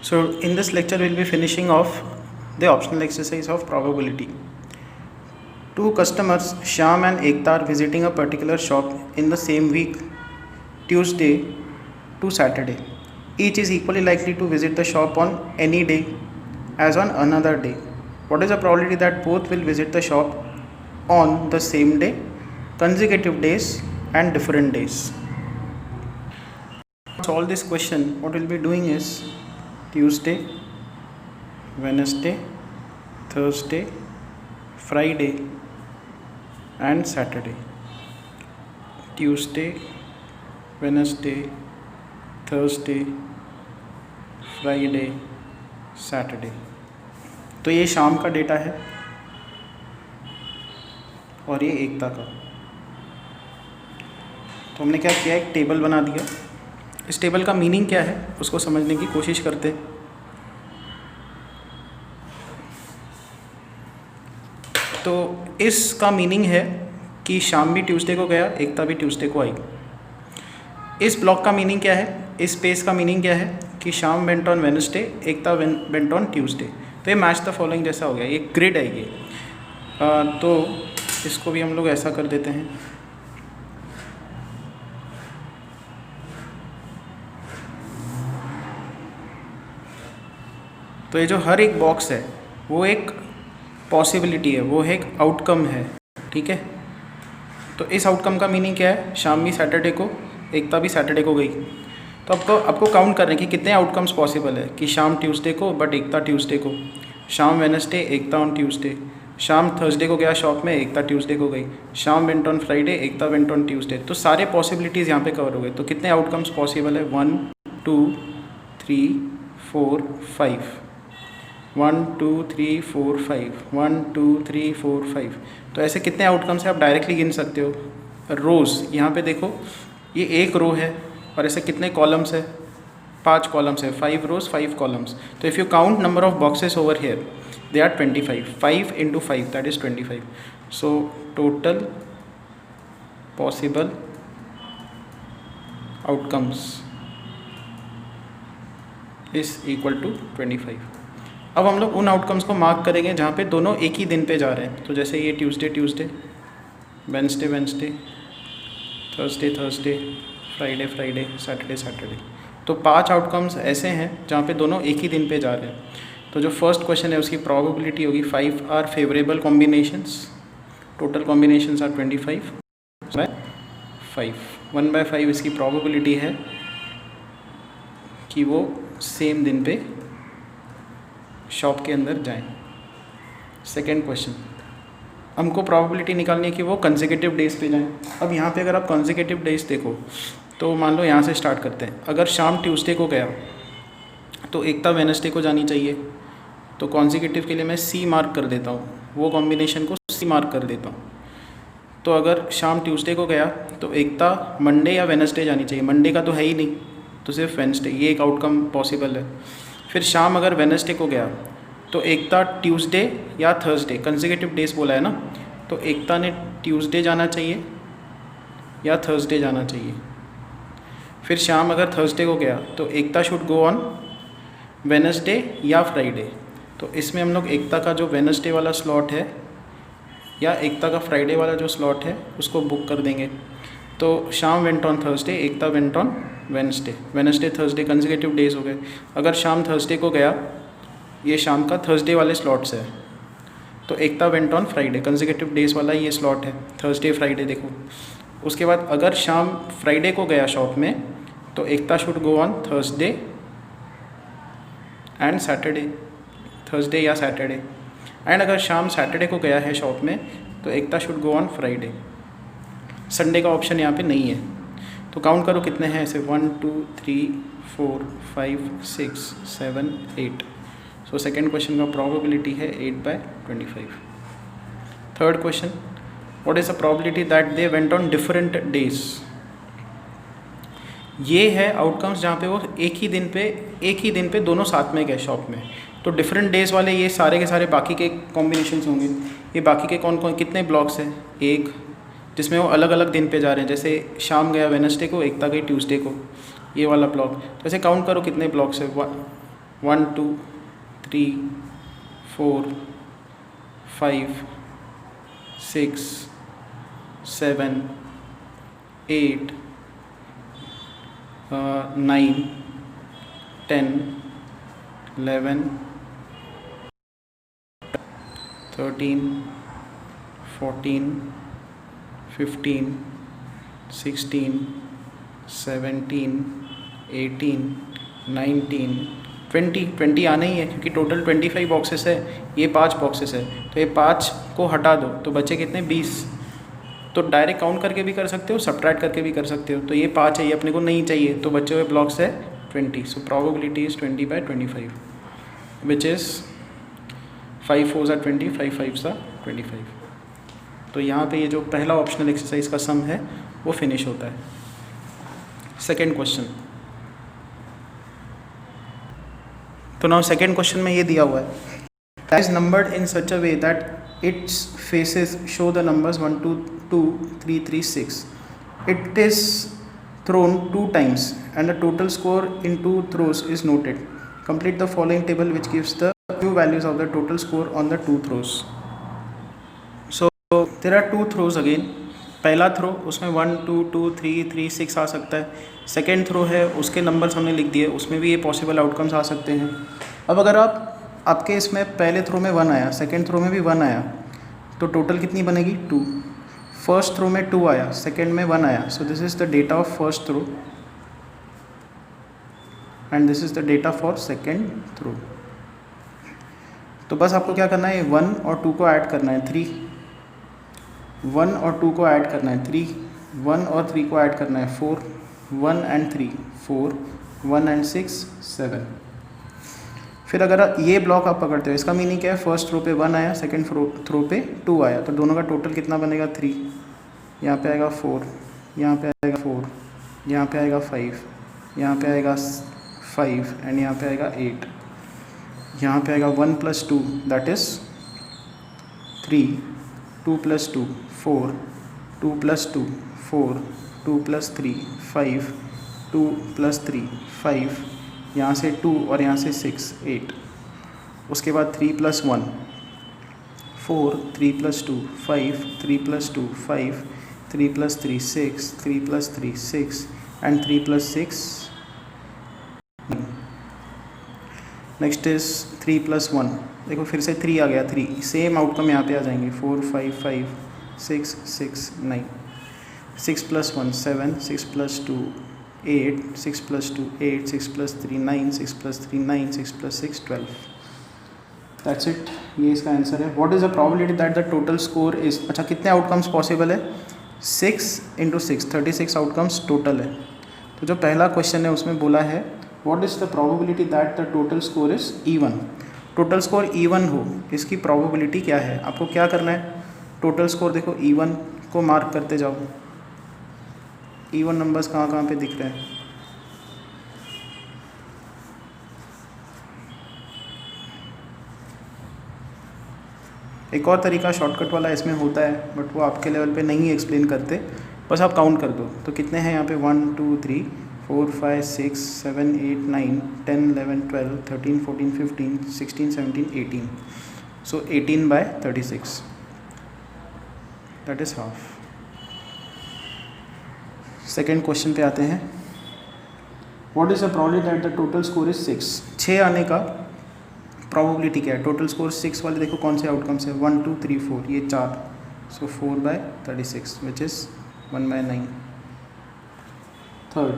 So in this lecture we'll be finishing off the optional exercise of probability. Two customers, Shyam and Ekta, are visiting a particular shop in the same week, Tuesday to Saturday. Each is equally likely to visit the shop on any day as on another day. What is the probability that both will visit the shop on the same day, consecutive days and different days? To solve this question, what we'll be doing is Tuesday, Wednesday, Thursday, Friday and Saturday. Tuesday, Wednesday, Thursday, Friday, Saturday. तो ये शाम का data है और ये एकता का। तो हमने क्या किया, एक टेबल बना दिया। इस टेबल का मीनिंग क्या है उसको समझने की कोशिश करते हैं। तो इसका मीनिंग है कि शाम भी ट्यूसडे को गया, एकता भी ट्यूसडे को आई। इस ब्लॉक का मीनिंग क्या है, इस स्पेस का मीनिंग क्या है कि शाम went on Wednesday, Ekta went on Tuesday. तो ये मैच द फॉलोइंग जैसा हो गया, ये ग्रिड है ये। तो इसको भी हम लोग ऐसा कर देते हैं। तो ये जो हर एक बॉक्स है वो एक पॉसिबिलिटी है, वो एक आउटकम है, ठीक है। तो इस आउटकम का मीनिंग क्या है, शाम भी सैटरडे को, एकता भी सैटरडे को गई। तो आपको काउंट करने कि कितने आउटकम्स पॉसिबल है कि शाम ट्यूसडे को बट एकता ट्यूसडे को, शाम वेडनेसडे, एकता ऑन ट्यूसडे, शाम थर्सडे को गया शॉप में, एकता ट्यूसडे को गई, शाम went on Friday, Ekta went on Tuesday. तो सारे पॉसिबिलिटीज़ यहाँ पे कवर हो गए। तो कितने आउटकम्स पॉसिबल है, 1 2 3 4 5, 1 2 3 4 5, 1 2 3 4 5। तो ऐसे कितने आउटकम्स हैं आप डायरेक्टली गिन सकते हो। रोज़ यहाँ पे देखो, ये एक रो है और ऐसे कितने कॉलम्स है, 5 कॉलम्स है, 5 रोज 5 कॉलम्स। तो if you count number of boxes over here they are 25, 5 into 5 that is 25. So total possible outcomes is equal to 25. अब हम लोग उन आउटकम्स को मार्क करेंगे जहाँ पे दोनों एक ही दिन पे जा रहे हैं। तो जैसे ये Tuesday, Wednesday, Thursday, Friday, Saturday. तो 5 आउटकम्स ऐसे हैं जहाँ पे दोनों एक ही दिन पे जा रहे हैं। तो जो फर्स्ट क्वेश्चन है उसकी प्रोबेबिलिटी होगी 5 are favourable combinations, total combinations are 25 by 5, 1/5 इसकी प्रोबेबिलिटी है कि वो सेम दिन पे शॉप के अंदर जाएं। सेकेंड क्वेश्चन, हमको प्रोबेबिलिटी निकालनी है कि वो कंसेक्यूटिव डेज पे जाएं। अब यहाँ पे अगर आप कंसेक्यूटिव डेज देखो तो मान लो यहाँ से स्टार्ट करते हैं। अगर शाम ट्यूसडे को गया तो एकता वेडनेसडे को जानी चाहिए। तो कॉन्जिक्यूटिव के लिए मैं सी मार्क कर देता हूँ, वो कॉम्बिनेशन को सी मार्क कर देता हूँ। तो अगर शाम ट्यूसडे को गया तो एकता मंडे या वेडनेसडे जानी चाहिए। मंडे का तो है ही नहीं, तो सिर्फ वेडनेसडे, ये एक आउटकम पॉसिबल है। फिर शाम अगर वेडनेसडे को गया तो एकता ट्यूसडे या थर्सडे, कंसेक्यूटिव डेज बोला है ना, तो एकता ने ट्यूसडे जाना चाहिए या थर्सडे जाना चाहिए। फिर शाम अगर थर्सडे को गया तो Ekta should go on Wednesday या फ्राइडे। तो इसमें हम लोग एकता का जो वेडनेसडे वाला स्लॉट है या एकता का फ्राइडे वाला जो स्लॉट है उसको बुक कर देंगे। तो शाम went on Thursday, Ekta went on Wednesday, Thursday, consecutive days हो गए। अगर शाम थर्सडे को गया, ये शाम का थर्सडे वाले स्लॉट्स है, तो Ekta went on Friday, consecutive days वाला ये स्लॉट है, थर्सडे फ्राइडे देखो। उसके बाद अगर शाम फ्राइडे को गया शॉप में तो Ekta should go on Thursday and Saturday, Thursday या सैटरडे। एंड अगर शाम सैटरडे को गया है शॉप में तो Ekta should go on Friday. Sunday का ऑप्शन यहाँ पे नहीं है। तो काउंट करो कितने हैं ऐसे, 1 2 3 4 5 6 7 8। सो सेकेंड क्वेश्चन का प्रोबेबिलिटी है 8/25। Third question, what is the probability that they went on different days. ये है आउटकम्स जहाँ पे वो एक ही दिन पे दोनों साथ में गए शॉप में। तो डिफरेंट डेज वाले ये सारे के सारे बाकी के कॉम्बिनेशंस होंगे। ये बाकी के कौन कौन कितने ब्लॉक्स हैं, एक, जिसमें वो अलग अलग दिन पे जा रहे हैं। जैसे शाम गया वेडनेसडे को, एकता गई ट्यूसडे को, ये वाला ब्लॉक। तो ऐसे काउंट करो कितने ब्लॉक्स है, 1 2 3 4 5 6 7 8 9 10 11 13 14 15 16 17 18 19 20 आना ही है, क्योंकि टोटल 25 बॉक्सेस है, ये 5 बॉक्सेस है, तो ये 5 को हटा दो तो बचे कितने 20। तो डायरेक्ट काउंट करके भी कर सकते हो, सब्ट्रैक्ट करके भी कर सकते हो। तो ये 5 है, ये अपने को नहीं चाहिए, तो बचे हुए ब्लॉक्स है 20। So probability is 20/25 which is 5 4s are 20, 5 5s are 25। तो यहाँ पे ये जो पहला ऑप्शनल एक्सरसाइज का सम है वो फिनिश होता है। सेकेंड क्वेश्चन, तो नाउ सेकेंड क्वेश्चन में ये दिया हुआ है is numbered in such a way that it's faces show the numbers 1 2 2 3 3 6। It is throne 2 times and the total score in 2 throws is noted. Complete the following table which gives the few values of the total score on the 2 throws. So there are 2 throws again. पहला throw उसमें 1 2 2 3 3 6 आ सकता है। Second throw है उसके numbers हमने लिख दिए, उसमें भी ये पॉसिबल आउटकम्स आ सकते हैं। अब अगर आपके इसमें पहले थ्रो में 1 आया, सेकेंड थ्रो में भी 1 आया, तो टोटल कितनी बनेगी 2। फर्स्ट थ्रो में 2 आया, सेकेंड में 1 आया, so this is the data of first throw and this is the data for second throw. तो बस आपको क्या करना है, 1 और 2 को ऐड करना है 3, 1 और 2 को ऐड करना है 3, 1 और 3 को ऐड करना है 4, 1 and 3 4, 1 and 6 7। फिर अगर ये ब्लॉक आप पकड़ते हो, इसका मीनिंग क्या है, फर्स्ट थ्रो पे 1 आया, सेकंड थ्रो पे 2 आया, तो दोनों का टोटल कितना बनेगा 3। यहाँ पे आएगा 4, यहाँ पे आएगा 4, यहाँ पे आएगा 5, यहाँ पे आएगा 5 एंड यहाँ पे आएगा 8। यहाँ पे आएगा 1 + 2 दैट इज़ 3, 2 + 2 4, 2 + 2 4, 2 + 3 5, 2 + 3 5, यहाँ से 2 और यहाँ से 6 8। उसके बाद 3 + 1 4, 3 + 2 5, 3 + 2 5, 3 + 3 6, 3 + 3 6 एंड 3 + 6 9। नेक्स्ट इज 3 + 1, देखो फिर से 3 आ गया, 3 सेम आउटकम यहाँ पे आ जाएंगे 4 5 5 6 6 9। 6 + 1 7, 6 + 2 8, 6 + 2 8, 6 + 3 9, 6 + 3 9, 6 + 6 12। दैट्स इट, ये इसका आंसर है। What is the probability that the total score is, अच्छा कितने आउटकम्स पॉसिबल है, 6 × 6 36 आउटकम्स टोटल है। तो जो पहला क्वेश्चन है उसमें बोला है what is the probability that the total score is even. Total score even हो, इसकी प्रोबेबिलिटी क्या है। आपको क्या करना है, टोटल स्कोर देखो इवन को मार्क करते जाओ। इवन नंबर्स कहाँ कहाँ पे दिख रहे हैं, एक और तरीका शॉर्टकट वाला इसमें होता है बट वो आपके लेवल पे नहीं एक्सप्लेन करते, बस आप काउंट कर दो। तो कितने हैं यहाँ पे 1 2 3 4 5 6 7 8 9 10 11 12 13 14 15 16 17 18। सो 18/36 that is half. Second question पे आते हैं। What is the probability that the total score is 6। 6 आने का प्रोबेबिलिटी क्या है, टोटल स्कोर 6 वाले देखो कौन से आउटकम्स है 1 2 3 4, ये 4, सो 4/36 विच इज़ 1/9। थर्ड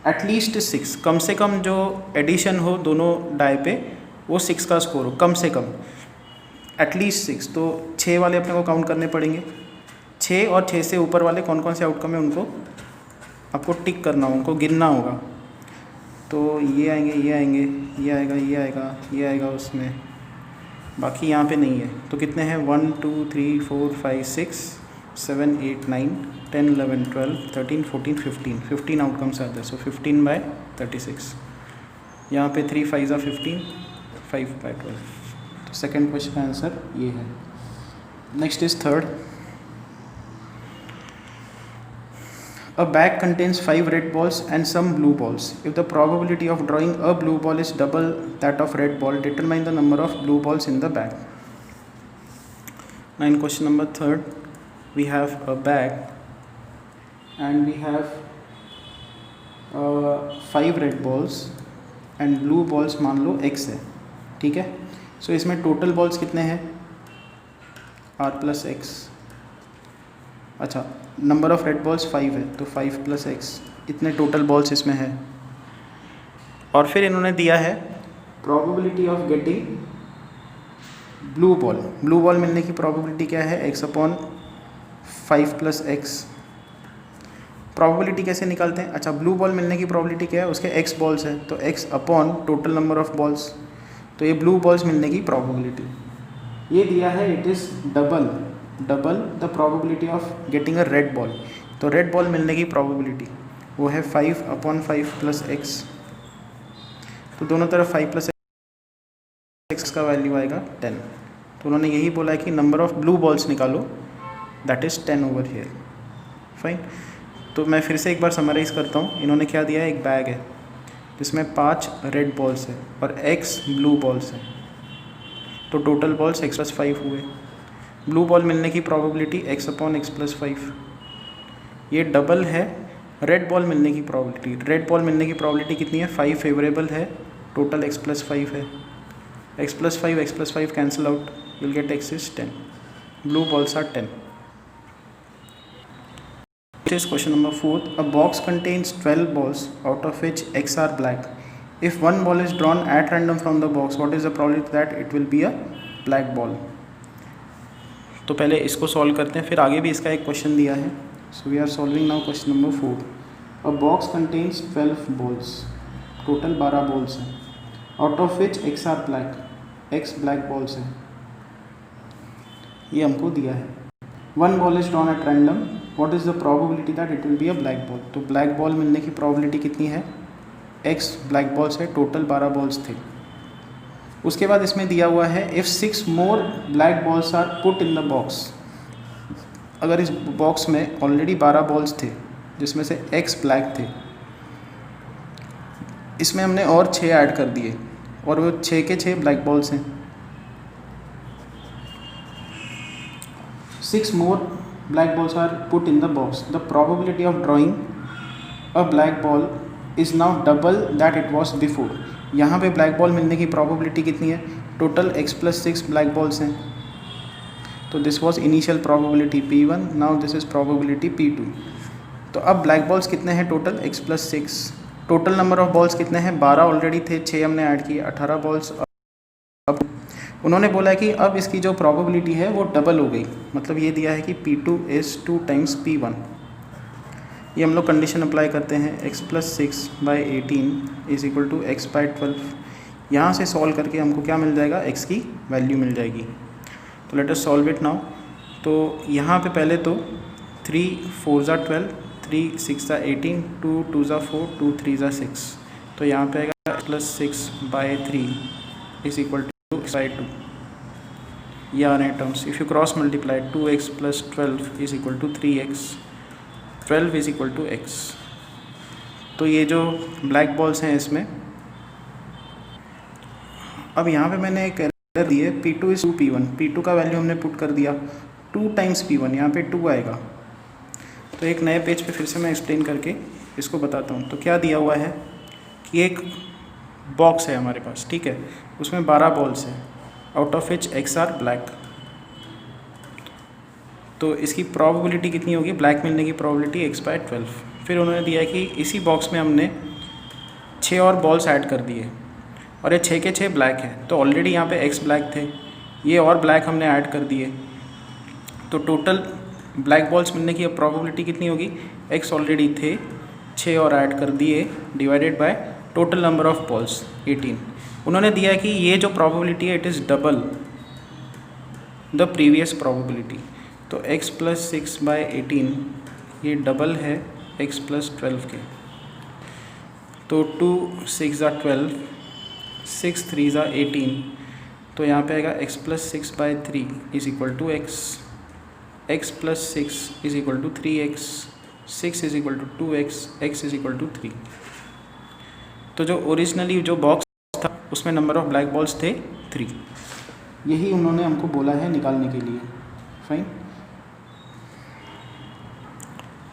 एटलीस्ट 6, कम से कम जो एडिशन हो दोनों डाई पे वो 6 का स्कोर हो, कम से कम एटलीस्ट 6। तो 6 वाले अपने को काउंट करने पड़ेंगे, 6 और 6 से ऊपर वाले कौन कौन से आउटकम है उनको आपको टिक करना होगा, उनको गिनना होगा। तो ये आएंगे, ये आएंगे, ये आएगा, ये आएगा, ये आएगा उसमें, बाकी यहाँ पे नहीं है। तो कितने हैं 1 2 3 4 5 6 7 8 9 10 11 12 13 14 15 आउटकम्स आते हैं। सो 15/36, यहाँ पे 3 5s are 15, 5/12। तो सेकेंड क्वेश्चन का आंसर ये है। Next is third. A bag contains 5 red balls and some blue balls. If the probability of drawing a blue ball is double that of red ball, determine the number of blue balls in the bag. Now in question number 3rd, we have a bag and we have 5 red balls and blue balls मान लो x है, ठीक है. सो इसमें total balls कितने हैं? r plus x. अच्छा, number of red balls 5 है तो 5 प्लस एक्स, इतने टोटल बॉल्स इसमें है. और फिर इन्होंने दिया है probability of getting blue ball. Blue ball मिलने की प्रोबेबिलिटी क्या है? x upon 5 plus x. Probability कैसे निकालते हैं? अच्छा, ब्लू बॉल मिलने की प्रोबेबिलिटी क्या है? उसके x बॉल्स हैं तो x upon total number of balls. तो ये ब्लू बॉल्स मिलने की प्रोबेबिलिटी ये दिया है. It is double the probability of getting a red ball. तो रेड बॉल मिलने की प्रोबेबिलिटी वो है 5 अपॉन 5 प्लस एक्स. तो दोनों तरफ 5 प्लस एक्स का वैल्यू आएगा 10. तो उन्होंने यही बोला है कि नंबर ऑफ ब्लू बॉल्स निकालो, that is 10 over here. Fine. तो मैं फिर से एक बार समराइज़ करता हूँ. इन्होंने क्या दिया है? एक बैग है जिसमें 5 रेड बॉल्स है और x ब्लू बॉल्स है. तो टोटल बॉल्स x प्लस 5 हुए. ब्लू बॉल मिलने की probability x upon x plus 5. ये डबल है रेड बॉल मिलने की प्रोबेबिलिटी. रेड बॉल मिलने की प्रोबेबिलिटी कितनी है? 5 फेवरेबल है, टोटल x प्लस 5 है. x plus 5 cancel out, you'll get x is 10. Blue balls are 10. This is question number 4. A box contains 12 balls, out of which x are black. If one ball is drawn at random from the box, what is the probability that it will be a black ball? तो पहले इसको solve करते हैं, फिर आगे भी इसका एक क्वेश्चन दिया है. So we are solving now question number 4. A box contains 12 balls, total 12 balls हैं, out of which x are black. x black balls हैं, ये हमको दिया है. One ball is drawn at random, what is the probability that it will be a black ball. तो black ball मिलने की probability कितनी है? x ब्लैक बॉल्स है, टोटल 12 बॉल्स थे. उसके बाद इसमें दिया हुआ है if 6 more black balls are put in the box. अगर इस बॉक्स में ऑलरेडी 12 बॉल्स थे जिसमें से x ब्लैक थे, इसमें हमने और 6 ऐड कर दिए और वो 6 के 6 ब्लैक बॉल्स हैं. 6 more black balls are put in the box. The probability of drawing a black ball is now double that it was before. यहाँ पे black ball मिलने की probability कितनी है? Total x plus 6 black balls हैं. तो this was initial probability P1, now this is probability P2. तो अब black balls कितने हैं total? x plus 6. Total number of balls कितने हैं? 12 ऑलरेडी थे, 6 हमने ऐड किए, 18 बॉल्स. अब उन्होंने बोला कि अब इसकी जो प्रोबेबिलिटी है वो डबल हो गई. मतलब ये दिया है कि P2 इज़ 2 टाइम्स P1. ये हम लोग कंडीशन अप्लाई करते हैं. x plus 6/18 is equal to x/12. यहाँ से सॉल्व करके हमको क्या मिल जाएगा? x की वैल्यू मिल जाएगी. तो let us solve it now. तो यहाँ पे पहले तो 3 4 12, 3 6 18, 2 2 4, 2 3 6. तो यहाँ पे आएगा plus 6/3 is equal to x/2. ये आ रहे हैं terms. If you cross multiply 2x plus 12 is equal to 3x, 12 is equal to x. तो ये जो ब्लैक बॉल्स हैं इसमें, अब यहाँ पे मैंने एक एरर दी है. P2 is 2P1. P2 का वैल्यू हमने पुट कर दिया 2 टाइम्स P1, यहाँ पे 2 आएगा. तो एक नए पेज पे फिर से मैं एक्सप्लेन करके इसको बताता हूँ. तो क्या दिया हुआ है कि एक बॉक्स है हमारे पास, ठीक है, उसमें 12 बॉल्स हैं, out of which x are black. तो इसकी प्रोबेबिलिटी कितनी होगी? ब्लैक मिलने की प्रोबेबिलिटी x/12. फिर उन्होंने दिया है कि इसी बॉक्स में हमने 6 और बॉल्स ऐड कर दिए और ये 6 के 6 ब्लैक हैं. तो ऑलरेडी यहाँ पे x ब्लैक थे, ये और ब्लैक हमने ऐड कर दिए. तो टोटल ब्लैक बॉल्स मिलने की प्रोबेबिलिटी कितनी होगी? x ऑलरेडी थे, 6 और ऐड कर दिए, divided by total number of balls 18. उन्होंने दिया है कि ये जो प्रोबेबिलिटी है it is double the previous probability. तो x प्लस 6/18 ये डबल है x प्लस 12 के. तो 2 6 12, 6 3 18. तो यहाँ पे आएगा x plus 6/3 is equal to x. x plus 6 is equal to 3x. 6 is equal to 2x, x is equal to 3। तो जो ओरिजिनली जो बॉक्स था उसमें नंबर ऑफ ब्लैक बॉल्स थे 3, यही उन्होंने हमको बोला है निकालने के लिए। Fine.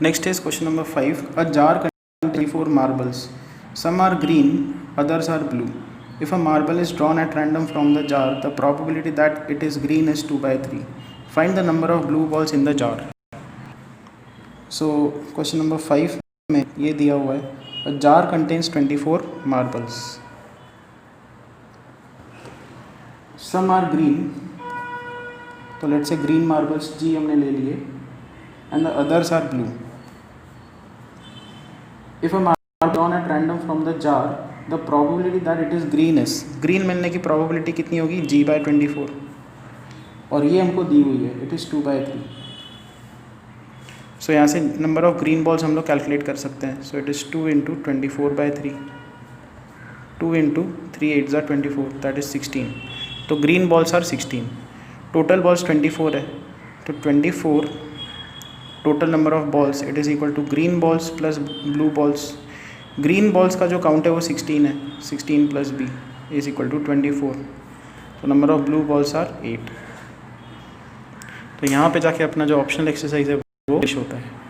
Next is question number 5, a jar contains 24 marbles, some are green, others are blue. If a marble is drawn at random from the jar, the probability that it is green is 2/3. Find the number of blue balls in the jar. So question number 5 में ये दिया हुआ है, a jar contains 24 marbles. Some are green, तो let's say green marbles जी हमने ले लिए, and the others are blue. If a marble drawn at random from the jar, the probability that it is green is, green मिलने की probability कितनी होगी, g/24, और ये हमको दी हुई है, it is 2/3. सो यहाँ से नंबर ऑफ ग्रीन बॉल्स हम लोग कैलकुलेट कर सकते हैं. So it is 2 × 24/3, 2 × 3 8 = 24, that is 16. तो green balls are 16, total balls 24 है, तो 24 total number of balls it is equal to green balls plus blue balls. Green balls का जो काउंट है वो 16 है, 16 + b इज़ इक्वल टू 24. तो number of blue balls are 8. तो यहाँ पे जाके अपना जो ऑप्शनल एक्सरसाइज है वो होता है.